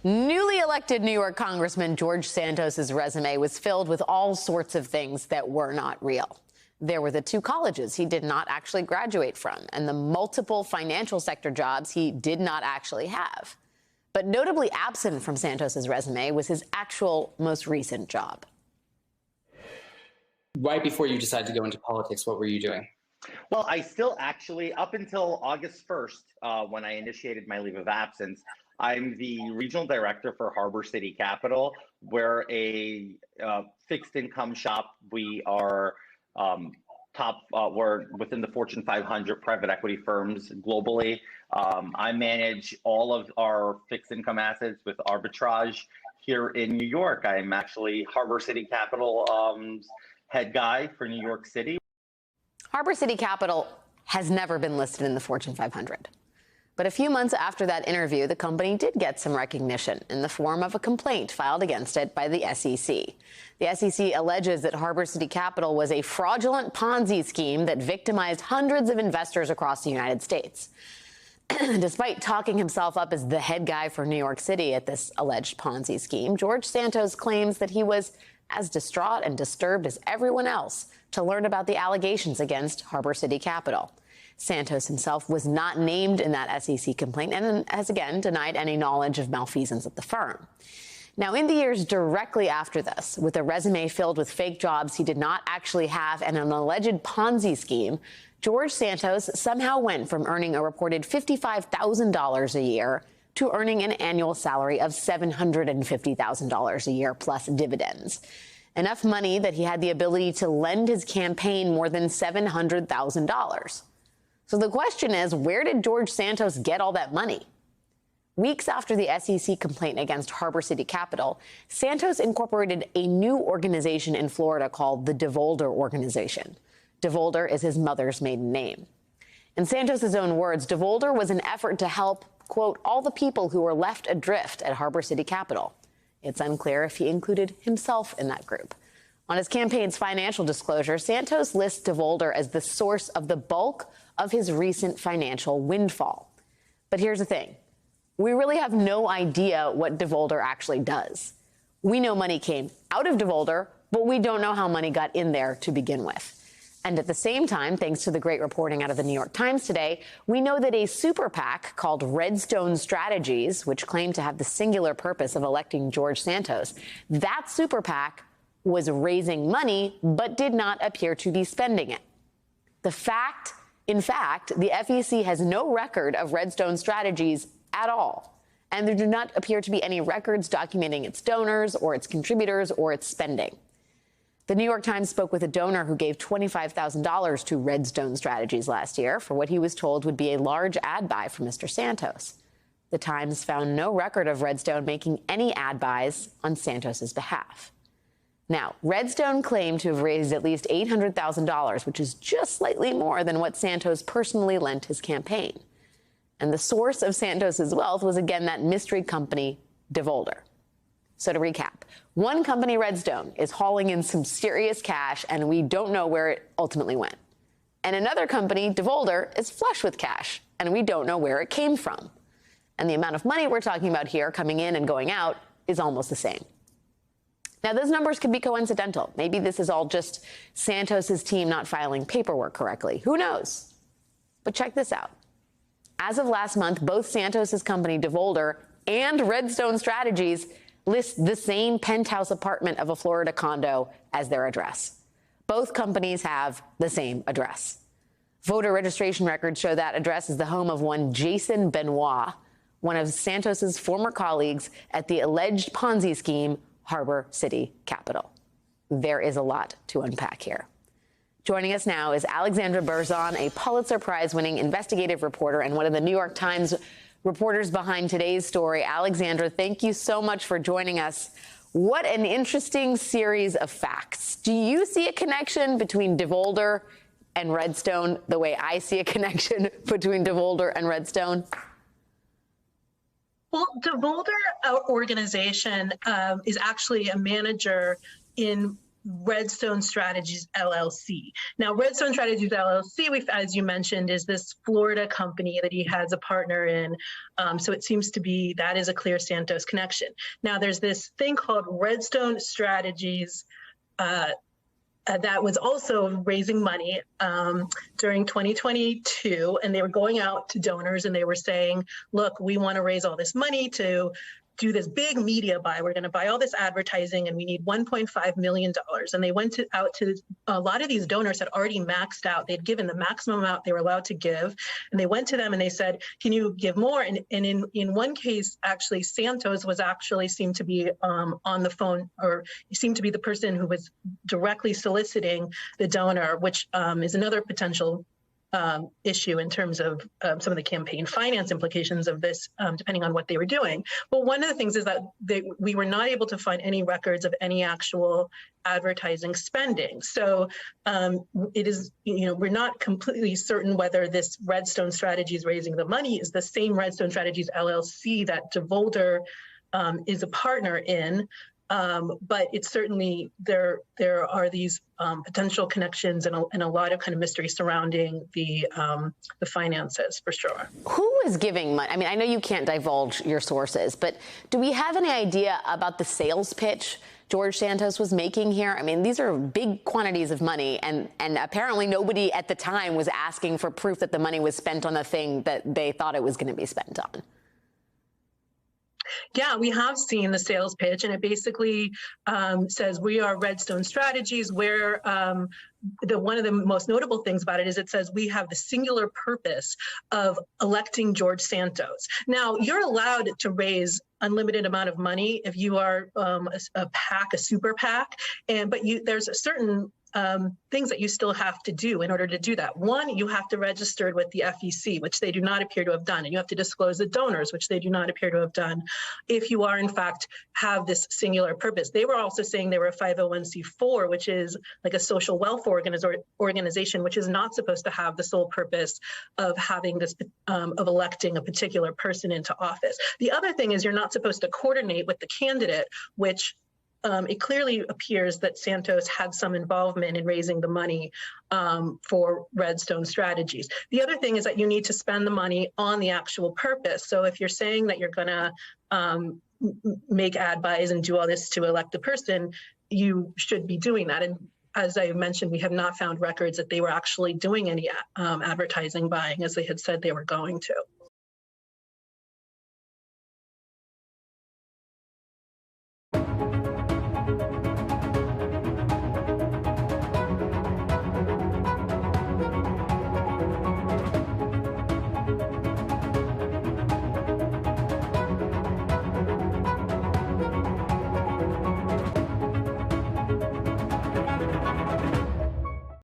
Newly elected New York Congressman George Santos's resume was filled with all sorts of things that were not real. There were the 2 colleges he did not actually graduate from and the multiple financial sector jobs he did not actually have. But notably absent from Santos's resume was his actual most recent job. Right before you decided to go into politics, what were you doing? Well, I still actually, up until August 1st, when I initiated my leave of absence, I'm the regional director for Harbor City Capital. We're a fixed income shop. We are we're within the Fortune 500 private equity firms globally. I manage all of our fixed income assets with arbitrage here in New York. I'm actually Harbor City Capital head guy for New York City. Harbor City Capital has never been listed in the Fortune 500. But a few months after that interview, the company did get some recognition in the form of a complaint filed against it by the SEC. The SEC alleges that Harbor City Capital was a fraudulent Ponzi scheme that victimized hundreds of investors across the United States. Despite talking himself up as the head guy for New York City at this alleged Ponzi scheme, George Santos claims that he was as distraught and disturbed as everyone else to learn about the allegations against Harbor City Capital. Santos himself was not named in that SEC complaint and has again denied any knowledge of malfeasance at the firm. Now, in the years directly after this, with a resume filled with fake jobs he did not actually have and an alleged Ponzi scheme, George Santos somehow went from earning a reported $55,000 a year to earning an annual salary of $750,000 a year plus dividends. Enough money that he had the ability to lend his campaign more than $700,000. So the question is, where did George Santos get all that money? Weeks after the SEC complaint against Harbor City Capital, Santos incorporated a new organization in Florida called the DeVolder Organization. DeVolder is his mother's maiden name. In Santos's own words, DeVolder was an effort to help, quote, all the people who were left adrift at Harbor City Capital. It's unclear if he included himself in that group. On his campaign's financial disclosure, Santos lists DeVolder as the source of the bulk of his recent financial windfall. But here's the thing. We really have no idea what DeVolder actually does. We know money came out of DeVolder, but we don't know how money got in there to begin with. And at the same time, thanks to the great reporting out of the New York Times today, we know that a super PAC called Redstone Strategies, which claimed to have the singular purpose of electing George Santos, that super PAC was raising money but did not appear to be spending it. In fact, the FEC has no record of Redstone Strategies at all, and there do not appear to be any records documenting its donors or its contributors or its spending. The New York Times spoke with a donor who gave $25,000 to Redstone Strategies last year for what he was told would be a large ad buy for Mr. Santos. The Times found no record of Redstone making any ad buys on Santos's behalf. Now, Redstone claimed to have raised at least $800,000, which is just slightly more than what Santos personally lent his campaign. And the source of Santos's wealth was, again, that mystery company, DeVolder. So to recap, one company, Redstone, is hauling in some serious cash, and we don't know where it ultimately went. And another company, DeVolder, is flush with cash, and we don't know where it came from. And the amount of money we're talking about here coming in and going out is almost the same. Now, those numbers could be coincidental. Maybe this is all just Santos's team not filing paperwork correctly. Who knows? But check this out. As of last month, both Santos's company, DeVolder, and Redstone Strategies list the same penthouse apartment of a Florida condo as their address. Both companies have the same address. Voter registration records show that address is the home of one Jason Benoit, one of Santos's former colleagues at the alleged Ponzi scheme, Harbor City Capital. There is a lot to unpack here. Joining us now is Alexandra Berzon, a Pulitzer Prize-winning investigative reporter and one of the New York Times reporters behind today's story. Alexandra, thank you so much for joining us. What an interesting series of facts. Do you see a connection between DeVolder and Redstone the way I see a connection between DeVolder and Redstone? Well, DeVolder organization is actually a manager in Redstone Strategies LLC. Now, Redstone Strategies LLC, as you mentioned, is this Florida company that he has a partner in. So it seems to be that is a clear Santos connection. Now, there's this thing called Redstone Strategies that was also raising money during 2022, and they were going out to donors and they were saying, look, we want to raise all this money to do this big media buy. We're going to buy all this advertising and we need $1.5 million. And they went out to a lot of these donors had already maxed out. They'd given the maximum amount they were allowed to give. And they went to them and they said, can you give more? And in one case, actually, Santos was actually seemed to be on the phone, or seemed to be the person who was directly soliciting the donor, which is another potential issue in terms of some of the campaign finance implications of this, depending on what they were doing. But one of the things is that we were not able to find any records of any actual advertising spending. So it is, we're not completely certain whether this Redstone Strategies raising the money is the same Redstone Strategies LLC that DeVolder is a partner in. But it's certainly there are these potential connections and a lot of kind of mystery surrounding the finances, for sure. Who is giving money? I mean, I know you can't divulge your sources, but do we have any idea about the sales pitch George Santos was making here? I mean, these are big quantities of money, and apparently nobody at the time was asking for proof that the money was spent on the thing that they thought it was going to be spent on. Yeah, we have seen the sales pitch, and it basically says we are Redstone Strategies, where one of the most notable things about it is it says we have the singular purpose of electing George Santos. Now, you're allowed to raise unlimited amount of money if you are a PAC, a super PAC, but there's a certain things that you still have to do in order to do that. One, you have to register with the FEC, which they do not appear to have done, and you have to disclose the donors, which they do not appear to have done, if you are in fact have this singular purpose. They were also saying they were a 501c4, which is like a social welfare organization, which is not supposed to have the sole purpose of having this, of electing a particular person into office. The other thing is you're not supposed to coordinate with the candidate, which it clearly appears that Santos had some involvement in raising the money for Redstone Strategies. The other thing is that you need to spend the money on the actual purpose. So if you're saying that you're going to make ad buys and do all this to elect the person, you should be doing that. And as I mentioned, we have not found records that they were actually doing any advertising buying as they had said they were going to.